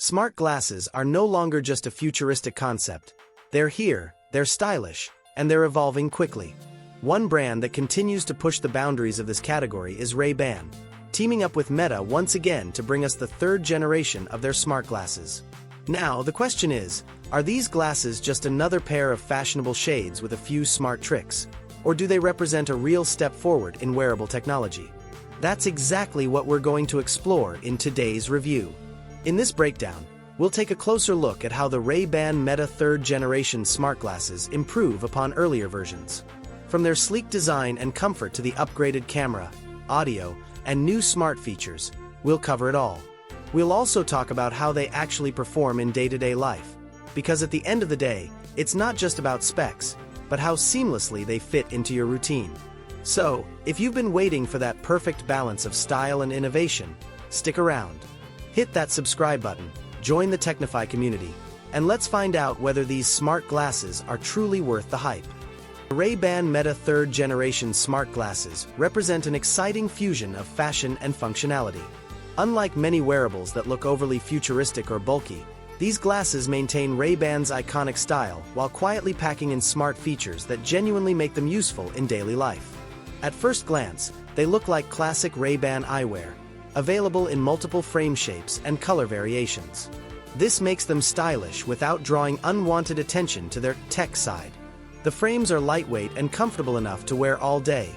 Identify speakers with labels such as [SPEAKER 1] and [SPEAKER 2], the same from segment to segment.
[SPEAKER 1] Smart glasses are no longer just a futuristic concept. They're here, they're stylish, and they're evolving quickly. One brand that continues to push the boundaries of this category is Ray-Ban, teaming up with Meta once again to bring us the third generation of their smart glasses. Now, the question is, are these glasses just another pair of fashionable shades with a few smart tricks? Or do they represent a real step forward in wearable technology? That's exactly what we're going to explore in today's review. In this breakdown, we'll take a closer look at how the Ray-Ban Meta third generation smart glasses improve upon earlier versions. From their sleek design and comfort to the upgraded camera, audio, and new smart features, we'll cover it all. We'll also talk about how they actually perform in day-to-day life. Because at the end of the day, it's not just about specs, but how seamlessly they fit into your routine. So, if you've been waiting for that perfect balance of style and innovation, stick around. Hit that subscribe button, join the Technify community, and let's find out whether these smart glasses are truly worth the hype. The Ray-Ban Meta third generation smart glasses represent an exciting fusion of fashion and functionality. Unlike many wearables that look overly futuristic or bulky, these glasses maintain Ray-Ban's iconic style while quietly packing in smart features that genuinely make them useful in daily life. At first glance, they look like classic Ray-Ban eyewear, available in multiple frame shapes and color variations. This makes them stylish without drawing unwanted attention to their tech side. The frames are lightweight and comfortable enough to wear all day,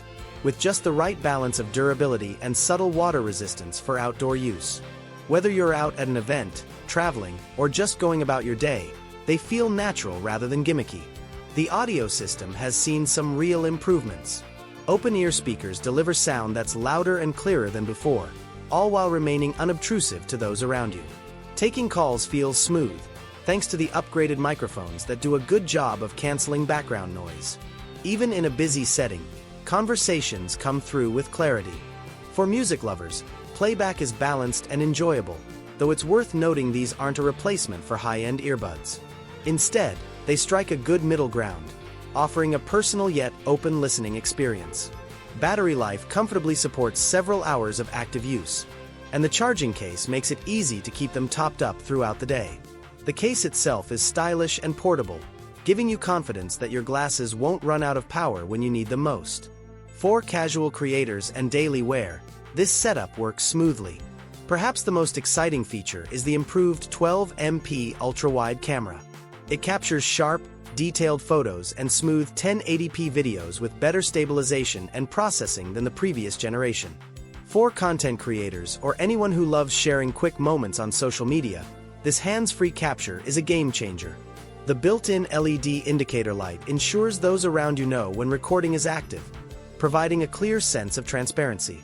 [SPEAKER 1] with just the right balance of durability and subtle water resistance for outdoor use. Whether you're out at an event, traveling, or just going about your day, they feel natural rather than gimmicky. The audio system has seen some real improvements. Open-ear speakers deliver sound that's louder and clearer than before, all while remaining unobtrusive to those around you. Taking calls feels smooth, thanks to the upgraded microphones that do a good job of canceling background noise. Even in a busy setting, conversations come through with clarity. For music lovers, playback is balanced and enjoyable, though it's worth noting these aren't a replacement for high-end earbuds. Instead, they strike a good middle ground, offering a personal yet open listening experience. Battery life comfortably supports several hours of active use, and the charging case makes it easy to keep them topped up throughout the day. The case itself is stylish and portable, giving you confidence that your glasses won't run out of power when you need them most. For casual creators and daily wear, this setup works smoothly. Perhaps the most exciting feature is the improved 12MP ultra-wide camera. It captures sharp, detailed photos and smooth 1080p videos with better stabilization and processing than the previous generation. For content creators or anyone who loves sharing quick moments on social media, this hands-free capture is a game changer. The built-in LED indicator light ensures those around you know when recording is active, providing a clear sense of transparency.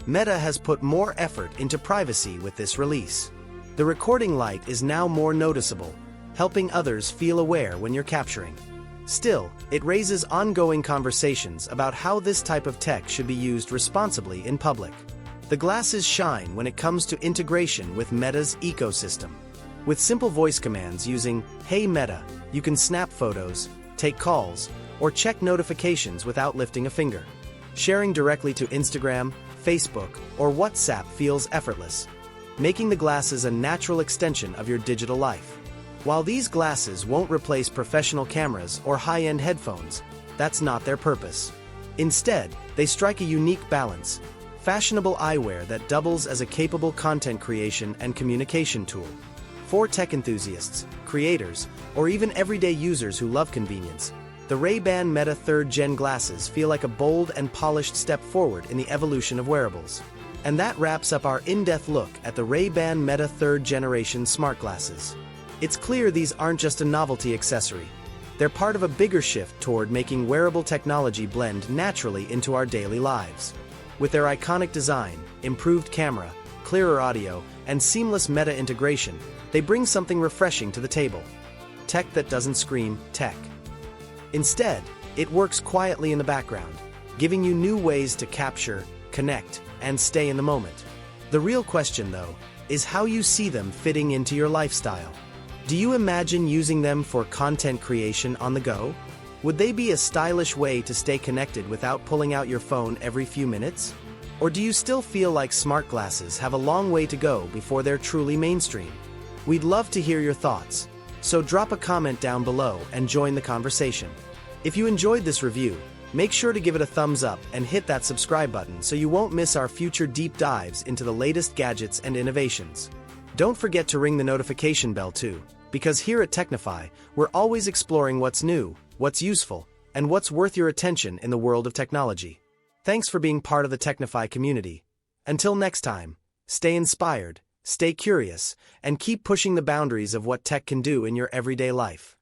[SPEAKER 1] Meta has put more effort into privacy with this release. The recording light is now more noticeable, helping others feel aware when you're capturing. Still, it raises ongoing conversations about how this type of tech should be used responsibly in public. The glasses shine when it comes to integration with Meta's ecosystem. With simple voice commands using "Hey Meta," you can snap photos, take calls, or check notifications without lifting a finger. Sharing directly to Instagram, Facebook, or WhatsApp feels effortless, making the glasses a natural extension of your digital life. While these glasses won't replace professional cameras or high-end headphones, that's not their purpose. Instead, they strike a unique balance, fashionable eyewear that doubles as a capable content creation and communication tool. For tech enthusiasts, creators, or even everyday users who love convenience, the Ray-Ban Meta third gen glasses feel like a bold and polished step forward in the evolution of wearables. And that wraps up our in-depth look at the Ray-Ban Meta third generation smart glasses. It's clear these aren't just a novelty accessory. They're part of a bigger shift toward making wearable technology blend naturally into our daily lives. With their iconic design, improved camera, clearer audio, and seamless Meta integration, they bring something refreshing to the table. Tech that doesn't scream tech. Instead, it works quietly in the background, giving you new ways to capture, connect, and stay in the moment. The real question, though, is how you see them fitting into your lifestyle. Do you imagine using them for content creation on the go? Would they be a stylish way to stay connected without pulling out your phone every few minutes? Or do you still feel like smart glasses have a long way to go before they're truly mainstream? We'd love to hear your thoughts, so drop a comment down below and join the conversation. If you enjoyed this review, make sure to give it a thumbs up and hit that subscribe button so you won't miss our future deep dives into the latest gadgets and innovations. Don't forget to ring the notification bell too, because here at Technify, we're always exploring what's new, what's useful, and what's worth your attention in the world of technology. Thanks for being part of the Technify community. Until next time, stay inspired, stay curious, and keep pushing the boundaries of what tech can do in your everyday life.